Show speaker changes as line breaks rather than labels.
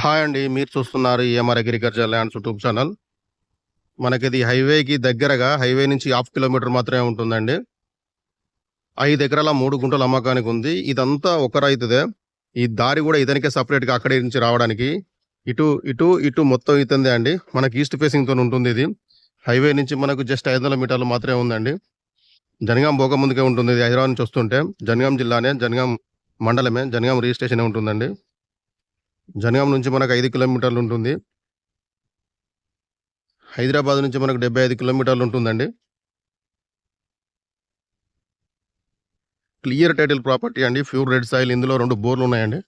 Hi అండి. మీరు చూస్తున్నారు EMR agriculture lands YouTube channel. మనకిది హైవేకి దగ్గరగా హైవే నుంచి హాఫ్ కిలోమీటర్ మాత్రమే ఉంటుందండి. 5 ఎకరాల 3 గుంటల అమ్మకానికి ఉంది. ఇదంతా ఒక రైతుదే. ఈ దారి కూడా ఇతనికే సెపరేట్‌గా అక్కడి నుంచి రావడానికి. ఇటు మొత్తం ఇతందే అండి. మనకి ఈస్ట్ ఫేసింగ్‌తోని ఉంటుంది ఇది. హైవే నుంచి మనకు జస్ట్ 500 మీటర్లు మాత్రమే ఉందండి. జనగాం పోకముందుకే ఉంటుంది ఇది. హైదరాబాద్ నుంచి వస్తుంటే జనగాం జిల్లానే, జనగాం మండలమే, జనగాం రిజిస్ట్రేషనే ఉంటుందండి. జనగాం నుంచి మనకు 5 కిలోమీటర్లు ఉంటుంది. హైదరాబాద్ నుంచి మనకు 75 కిలోమీటర్లు ఉంటుందండి. క్లియర్ టైటిల్ ప్రాపర్టీ అండి. Pure red soil. ఇందులో 2 బోర్లు ఉన్నాయండి.